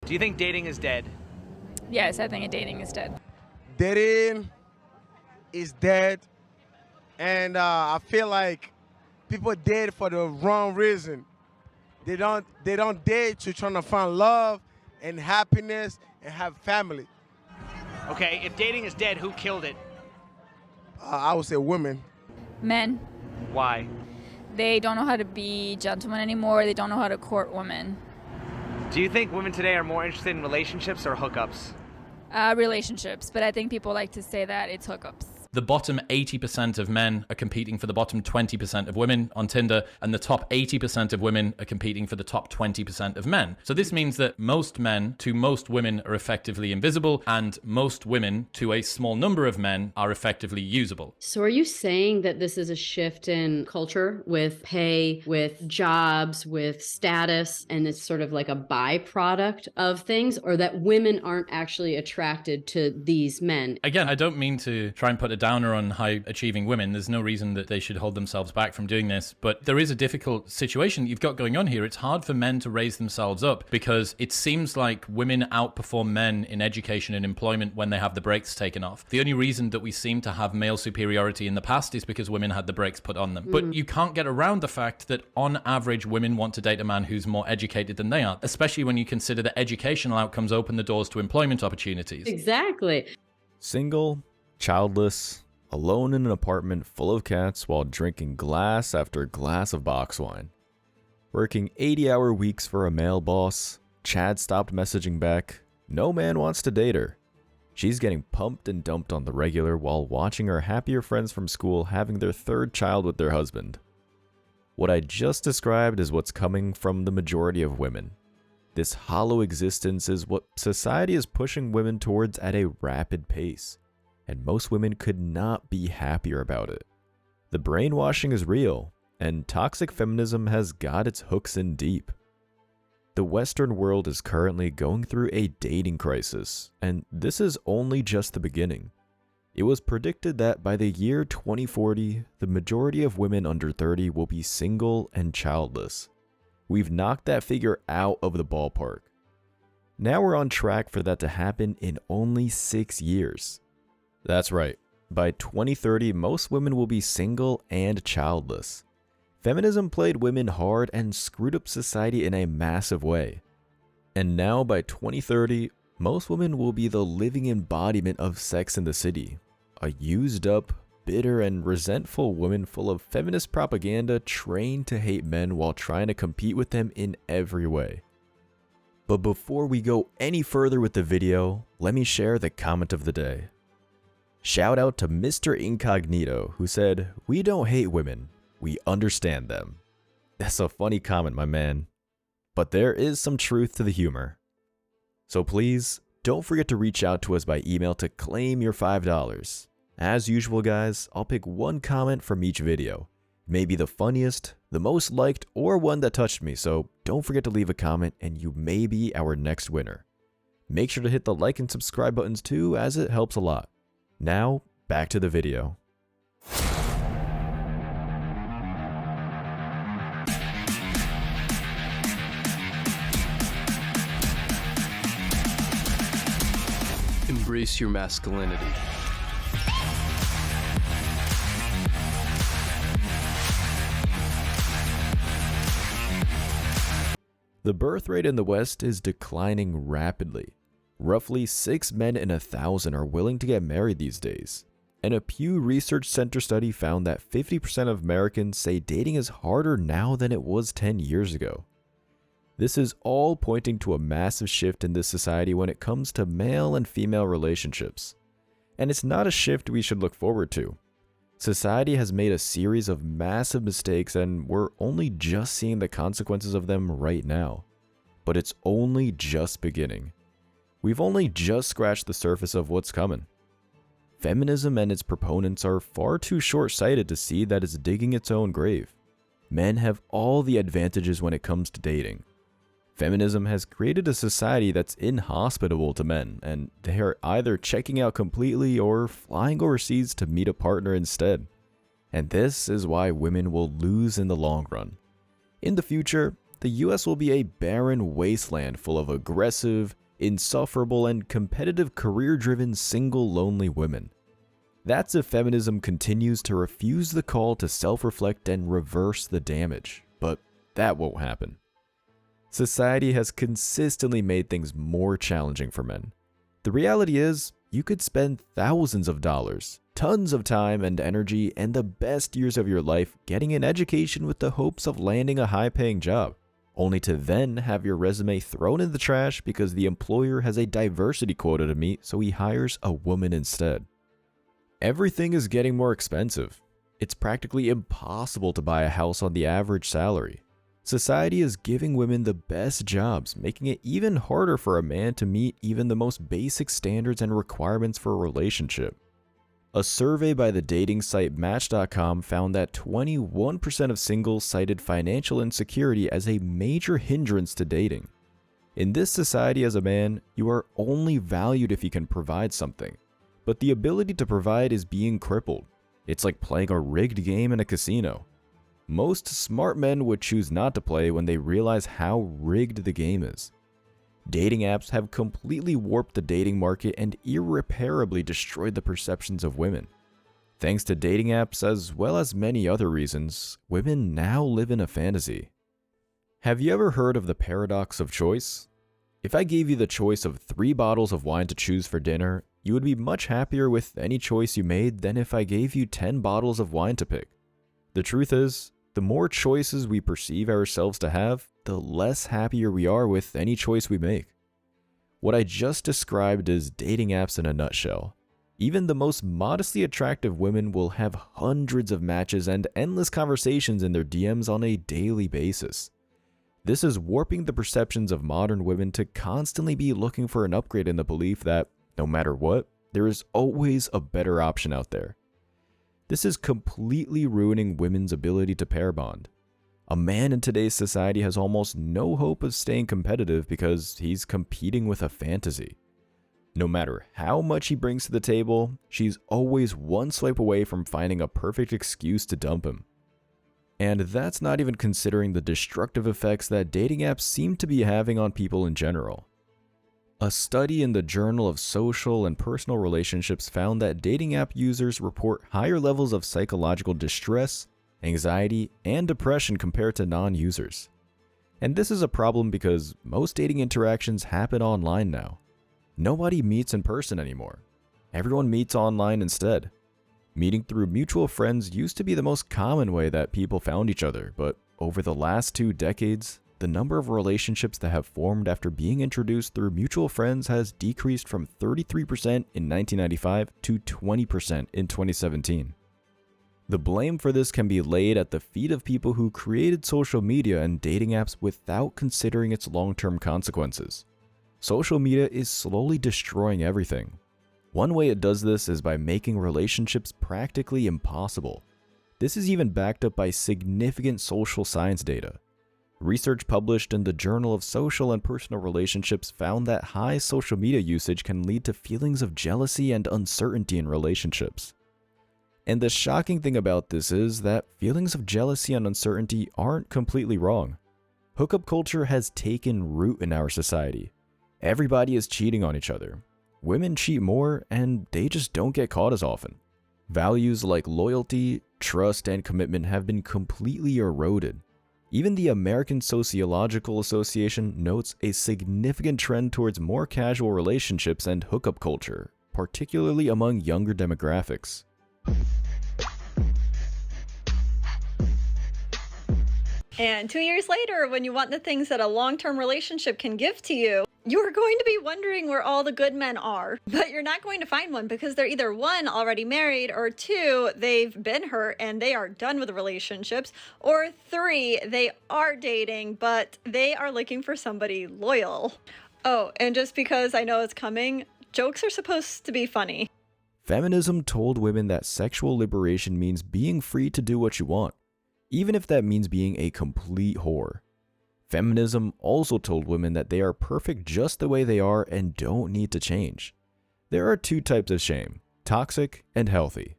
Do you think dating is dead? Yes, I think dating is dead. Dating is dead, and I feel like people date for the wrong reason. They don't date to trying to find love and happiness and have family. Okay, if dating is dead, who killed it? I would say women. Men, Why? they don't know how to be gentlemen anymore. They don't know how to court women. Do you think women today are more interested in relationships or hookups? Relationships, but I think people like to say that it's hookups. The bottom 80% of men are competing for the bottom 20% of women on Tinder, and the top 80% of women are competing for the top 20% of men. So this means that most men to most women are effectively invisible, and most women to a small number of men are effectively usable. So are you saying that this is a shift in culture with pay, with jobs, with status, and it's sort of like a byproduct of things, or that women aren't actually attracted to these men? Again, I don't mean to try and put a downer on high achieving women. There's no reason that they should hold themselves back from doing this, but there is a difficult situation that you've got going on here. It's hard for men to raise themselves up because it seems like women outperform men in education and employment when they have the brakes taken off. The only reason that we seem to have male superiority in the past is because women had the brakes put on them. But you can't get around the fact that on average, women want to date a man who's more educated than they are, especially when you consider that educational outcomes open the doors to employment opportunities. Exactly. Single, childless, alone in an apartment full of cats while drinking glass after glass of box wine. Working 80-hour weeks for a male boss, Chad stopped messaging back. No man wants to date her. She's getting pumped and dumped on the regular while watching her happier friends from school having their third child with their husband. What I just described is what's coming from the majority of women. This hollow existence is what society is pushing women towards at a rapid pace, and most women could not be happier about it. The brainwashing is real, and toxic feminism has got its hooks in deep. The Western world is currently going through a dating crisis, and this is only just the beginning. It was predicted that by the year 2040, the majority of women under 30 will be single and childless. We've knocked that figure out of the ballpark. Now we're on track for that to happen in only 6 years. That's right, by 2030, most women will be single and childless. Feminism played women hard and screwed up society in a massive way. And now by 2030, most women will be the living embodiment of Sex in the City, a used up, bitter, and resentful woman full of feminist propaganda trained to hate men while trying to compete with them in every way. But before we go any further with the video, let me share the comment of the day. Shout out to Mr. Incognito, who said, "We don't hate women, we understand them." That's a funny comment, my man. But there is some truth to the humor. So please, don't forget to reach out to us by email to claim your $5. As usual, guys, I'll pick one comment from each video. Maybe the funniest, the most liked, or one that touched me, so don't forget to leave a comment and you may be our next winner. Make sure to hit the like and subscribe buttons too, as it helps a lot. Now, back to the video. Embrace your masculinity. The birth rate in the West is declining rapidly. Roughly 6 men in 1,000 are willing to get married these days. And a Pew Research Center study found that 50% of Americans say dating is harder now than it was 10 years ago. This is all pointing to a massive shift in this society when it comes to male and female relationships. And it's not a shift we should look forward to. Society has made a series of massive mistakes and we're only just seeing the consequences of them right now. But it's only just beginning. We've only just scratched the surface of what's coming. Feminism and its proponents are far too short-sighted to see that it's digging its own grave. Men have all the advantages when it comes to dating. Feminism has created a society that's inhospitable to men, and they are either checking out completely or flying overseas to meet a partner instead. And this is why women will lose in the long run. In the future, the US will be a barren wasteland full of aggressive, insufferable, and competitive career-driven single lonely women. That's if feminism continues to refuse the call to self-reflect and reverse the damage, but that won't happen. Society has consistently made things more challenging for men. The reality is, you could spend thousands of dollars, tons of time and energy, and the best years of your life getting an education with the hopes of landing a high-paying job, only to then have your resume thrown in the trash because the employer has a diversity quota to meet, so he hires a woman instead. Everything is getting more expensive. It's practically impossible to buy a house on the average salary. Society is giving women the best jobs, making it even harder for a man to meet even the most basic standards and requirements for a relationship. A survey by the dating site Match.com found that 21% of singles cited financial insecurity as a major hindrance to dating. In this society, as a man, you are only valued if you can provide something, but the ability to provide is being crippled. It's like playing a rigged game in a casino. Most smart men would choose not to play when they realize how rigged the game is. Dating apps have completely warped the dating market and irreparably destroyed the perceptions of women. Thanks to dating apps, as well as many other reasons, women now live in a fantasy. Have you ever heard of the paradox of choice? If I gave you the choice of 3 bottles of wine to choose for dinner, you would be much happier with any choice you made than if I gave you 10 bottles of wine to pick. The truth is, the more choices we perceive ourselves to have, the less happier we are with any choice we make. What I just described is dating apps in a nutshell. Even the most modestly attractive women will have hundreds of matches and endless conversations in their DMs on a daily basis. This is warping the perceptions of modern women to constantly be looking for an upgrade in the belief that, no matter what, there is always a better option out there. This is completely ruining women's ability to pair bond. A man in today's society has almost no hope of staying competitive because he's competing with a fantasy. No matter how much he brings to the table, she's always one swipe away from finding a perfect excuse to dump him. And that's not even considering the destructive effects that dating apps seem to be having on people in general. A study in the Journal of Social and Personal Relationships found that dating app users report higher levels of psychological distress, anxiety, and depression compared to non-users. And this is a problem because most dating interactions happen online now. Nobody meets in person anymore. Everyone meets online instead. Meeting through mutual friends used to be the most common way that people found each other, but over the last 2 decades, the number of relationships that have formed after being introduced through mutual friends has decreased from 33% in 1995 to 20% in 2017. The blame for this can be laid at the feet of people who created social media and dating apps without considering its long-term consequences. Social media is slowly destroying everything. One way it does this is by making relationships practically impossible. This is even backed up by significant social science data. Research published in the Journal of Social and Personal Relationships found that high social media usage can lead to feelings of jealousy and uncertainty in relationships. And the shocking thing about this is that feelings of jealousy and uncertainty aren't completely wrong. Hookup culture has taken root in our society. Everybody is cheating on each other. Women cheat more, and they just don't get caught as often. Values like loyalty, trust, and commitment have been completely eroded. Even the American Sociological Association notes a significant trend towards more casual relationships and hookup culture, particularly among younger demographics. And 2 years later, when you want the things that a long-term relationship can give to you, you're going to be wondering where all the good men are. But you're not going to find one because they're either 1, already married, or 2, they've been hurt and they are done with relationships, or 3, they are dating, but they are looking for somebody loyal. Oh, and just because I know it's coming, jokes are supposed to be funny. Feminism told women that sexual liberation means being free to do what you want, even if that means being a complete whore. Feminism also told women that they are perfect just the way they are and don't need to change. There are 2 types of shame, toxic and healthy.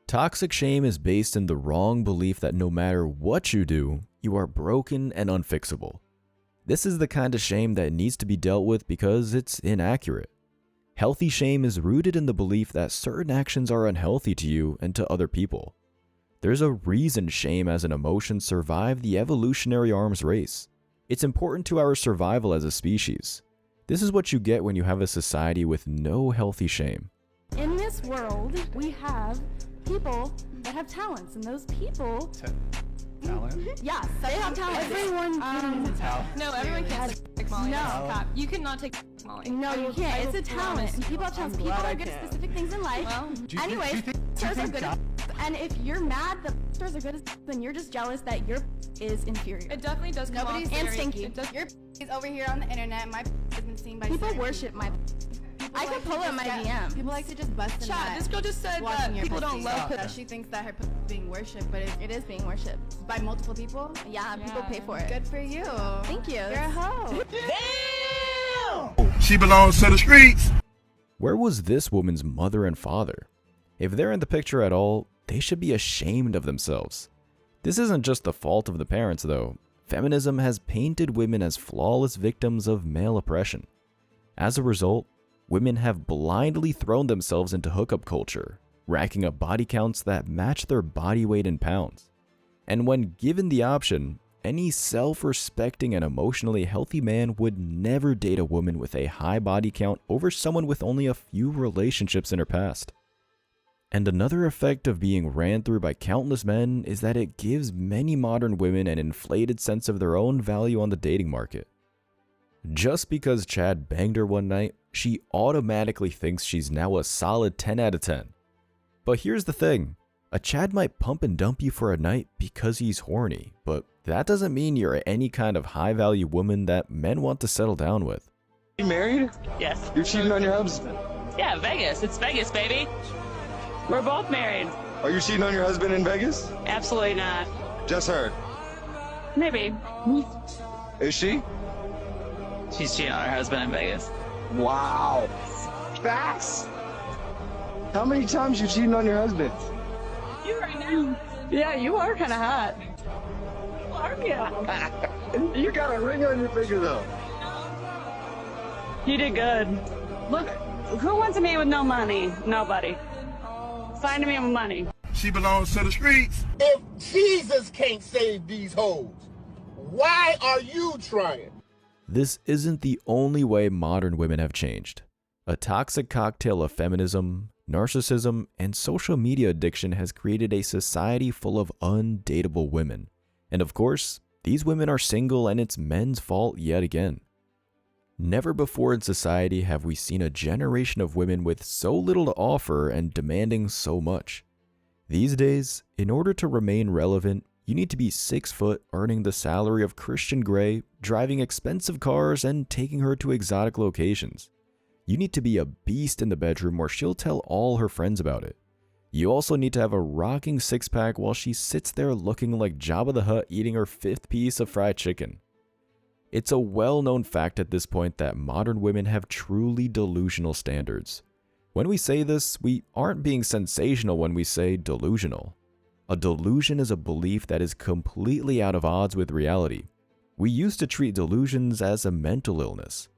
Toxic shame is based in the wrong belief that no matter what you do, you are broken and unfixable. This is the kind of shame that needs to be dealt with because it's inaccurate. Healthy shame is rooted in the belief that certain actions are unhealthy to you and to other people. There's a reason shame as an emotion survived the evolutionary arms race. It's important to our survival as a species. This is what you get when you have a society with no healthy shame. In this world, we have people that have talents, and those people... Talent? Yes, they have talent. Everyone No, everyone can't take Molly. No. You cannot take Molly. No, you can't. It's a talent. And people have talents. People are good at specific things in life. Well, anyways, stars are good at... And if you're mad that stars are good at... then you're just jealous that your is inferior. it definitely does come Nobody's off and very- stinky. it does- Your is over here on the internet. My has been seen by People certain worship my... People I could to pull up just my get- DM. People like to just bust a Chat, nut this girl just said watching that your people don't pussy. love Yeah, she thinks that her pussy is being worshipped, but it is being worshipped by multiple people. Yeah, people pay for it. Good for you. Thank you. You're a hoe. She belongs to the streets. Where was this woman's mother and father? If they're in the picture at all, they should be ashamed of themselves. This isn't just the fault of the parents, though. Feminism has painted women as flawless victims of male oppression. As a result, women have blindly thrown themselves into hookup culture, racking up body counts that match their body weight in pounds. And when given the option, any self-respecting and emotionally healthy man would never date a woman with a high body count over someone with only a few relationships in her past. And another effect of being ran through by countless men is that it gives many modern women an inflated sense of their own value on the dating market. Just because Chad banged her one night, she automatically thinks she's now a solid 10 out of 10. But here's the thing, a Chad might pump and dump you for a night because he's horny, but that doesn't mean you're any kind of high-value woman that men want to settle down with. You married? Yes. You're cheating on your husband? Yeah, Vegas. It's Vegas, baby. We're both married. Are you cheating on your husband in Vegas? Absolutely not. Just heard. Maybe. Is she? She's cheating on her husband in Vegas. Wow. Facts. How many times you cheating on your husband? You right now. Yeah, you are kind of hot. Are you? You got a ring on your finger though. You did good. Look, who wants a man with no money? Nobody. Find a man with money. She belongs to the streets. If Jesus can't save these hoes, why are you trying? This isn't the only way modern women have changed. A toxic cocktail of feminism, narcissism, and social media addiction has created a society full of undateable women. And of course, these women are single and it's men's fault yet again. Never before in society have we seen a generation of women with so little to offer and demanding so much. These days, in order to remain relevant, you need to be 6 foot, earning the salary of Christian Grey, driving expensive cars, and taking her to exotic locations. You need to be a beast in the bedroom or she'll tell all her friends about it. You also need to have a rocking six-pack while she sits there looking like Jabba the Hutt eating her 5th piece of fried chicken. It's a well-known fact at this point that modern women have truly delusional standards. When we say this, we aren't being sensational when we say delusional. A delusion is a belief that is completely out of odds with reality. We used to treat delusions as a mental illness.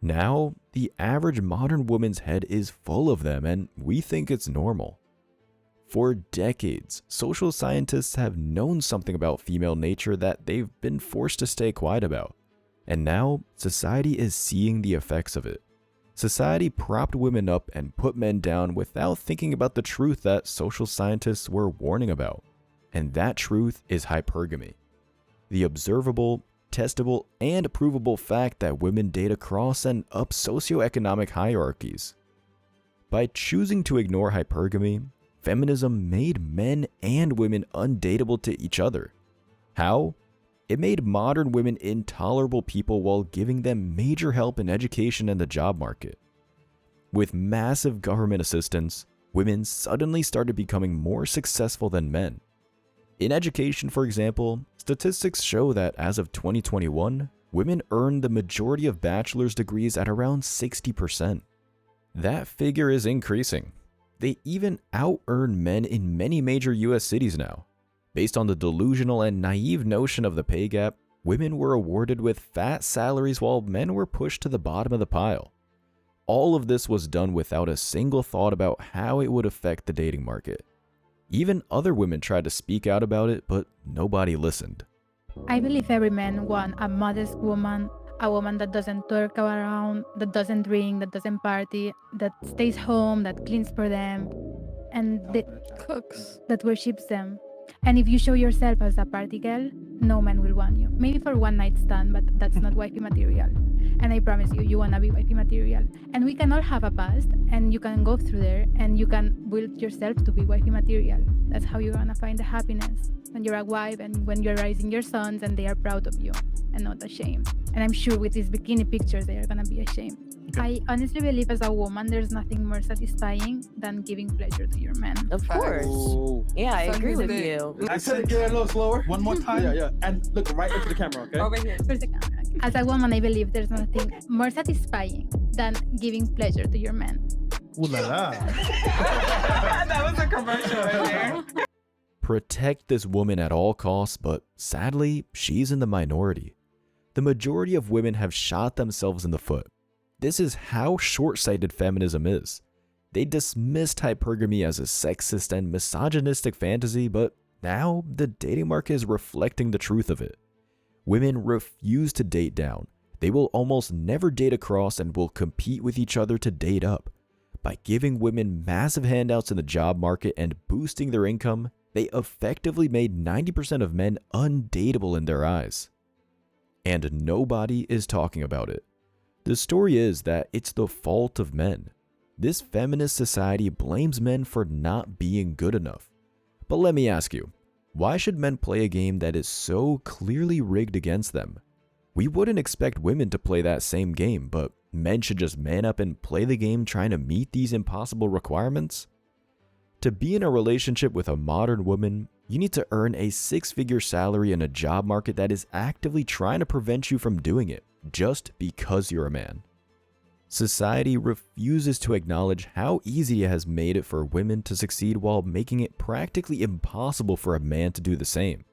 Now, the average modern woman's head is full of them and we think it's normal. For decades, social scientists have known something about female nature that they've been forced to stay quiet about. And now, society is seeing the effects of it. Society propped women up and put men down without thinking about the truth that social scientists were warning about. And that truth is hypergamy. The observable, testable, and provable fact that women date across and up socioeconomic hierarchies. By choosing to ignore hypergamy, feminism made men and women undateable to each other. How? It made modern women intolerable people while giving them major help in education and the job market. With massive government assistance, women suddenly started becoming more successful than men. In education, for example, statistics show that as of 2021, women earned the majority of bachelor's degrees at around 60%. That figure is increasing. They even out-earn men in many major US cities now. Based on the delusional and naive notion of the pay gap, women were awarded with fat salaries while men were pushed to the bottom of the pile. All of this was done without a single thought about how it would affect the dating market. Even other women tried to speak out about it, but nobody listened. I believe every man wants a modest woman, a woman that doesn't twerk around, that doesn't drink, that doesn't party, that stays home, that cleans for them, and that cooks, that worships them. And if you show yourself as a party girl, no man will want you. Maybe for one night stand, but that's not wifey material. And I promise you, you wanna be wifey material. And we can all have a past, and you can go through there, and you can build yourself to be wifey material. That's how you're gonna find the happiness. When you're a wife and when you're raising your sons and they are proud of you and not ashamed. And I'm sure with these bikini pictures, they are gonna be ashamed. I honestly believe as a woman, there's nothing more satisfying than giving pleasure to your man. Of course. Yeah, I agree with you. I said get a little slower. One more time. Yeah. And look right into the camera, okay? Over here. Where's the camera? As a woman, I believe there's nothing more satisfying than giving pleasure to your man. Ooh la la. That was a commercial right there. Protect this woman at all costs, but sadly, she's in the minority. The majority of women have shot themselves in the foot. This is how short-sighted feminism is. They dismissed hypergamy as a sexist and misogynistic fantasy, but now the dating market is reflecting the truth of it. Women refuse to date down. They will almost never date across and will compete with each other to date up. By giving women massive handouts in the job market and boosting their income, they effectively made 90% of men undateable in their eyes. And nobody is talking about it. The story is that it's the fault of men. This feminist society blames men for not being good enough. But let me ask you, why should men play a game that is so clearly rigged against them? We wouldn't expect women to play that same game, but men should just man up and play the game trying to meet these impossible requirements? To be in a relationship with a modern woman, you need to earn a six-figure salary in a job market that is actively trying to prevent you from doing it, just because you're a man. Society refuses to acknowledge how easy it has made it for women to succeed while making it practically impossible for a man to do the same.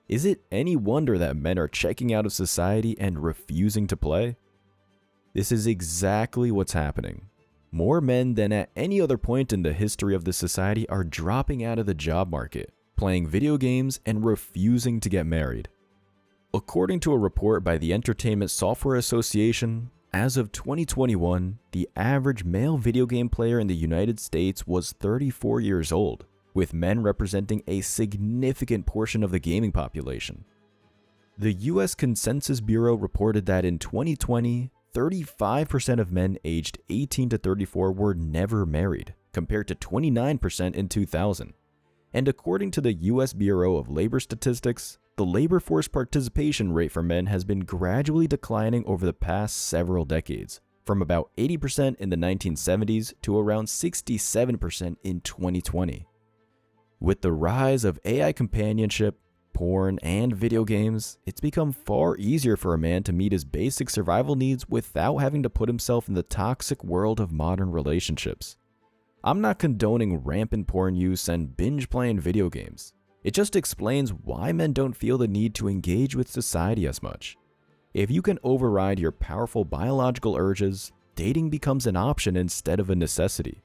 Is it any wonder that men are checking out of society and refusing to play? This is exactly what's happening. More men than at any other point in the history of the society are dropping out of the job market, playing video games, and refusing to get married. According to a report by the Entertainment Software Association, as of 2021, the average male video game player in the United States was 34 years old, with men representing a significant portion of the gaming population. The US Census Bureau reported that in 2020, 35% of men aged 18 to 34 were never married, compared to 29% in 2000. And according to the US Bureau of Labor Statistics, the labor force participation rate for men has been gradually declining over the past several decades, from about 80% in the 1970s to around 67% in 2020. With the rise of AI companionship, porn, and video games, it's become far easier for a man to meet his basic survival needs without having to put himself in the toxic world of modern relationships. I'm not condoning rampant porn use and binge playing video games. It just explains why men don't feel the need to engage with society as much. If you can override your powerful biological urges, dating becomes an option instead of a necessity.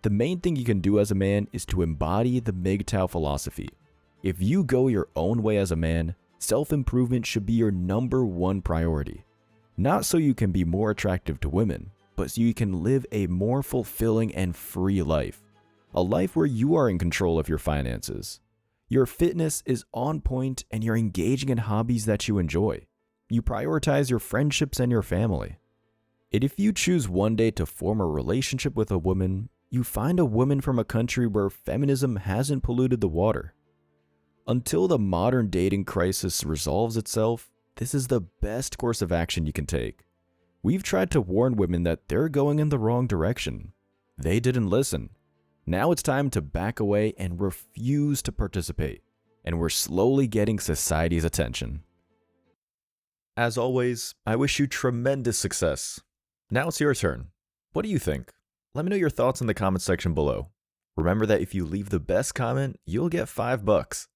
The main thing you can do as a man is to embody the MGTOW philosophy. If you go your own way as a man, self-improvement should be your #1 priority. Not so you can be more attractive to women, but so you can live a more fulfilling and free life. A life where you are in control of your finances. Your fitness is on point and you're engaging in hobbies that you enjoy. You prioritize your friendships and your family. And if you choose one day to form a relationship with a woman, you find a woman from a country where feminism hasn't polluted the water. Until the modern dating crisis resolves itself, this is the best course of action you can take. We've tried to warn women that they're going in the wrong direction. They didn't listen. Now it's time to back away and refuse to participate. And we're slowly getting society's attention. As always, I wish you tremendous success. Now it's your turn. What do you think? Let me know your thoughts in the comment section below. Remember that if you leave the best comment, you'll get $5.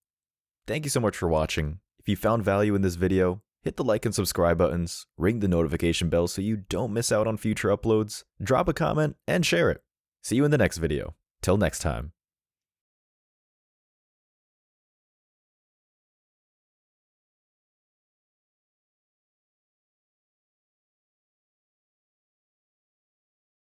Thank you so much for watching. If you found value in this video, hit the like and subscribe buttons, ring the notification bell so you don't miss out on future uploads, drop a comment, and share it. See you in the next video. Till next time.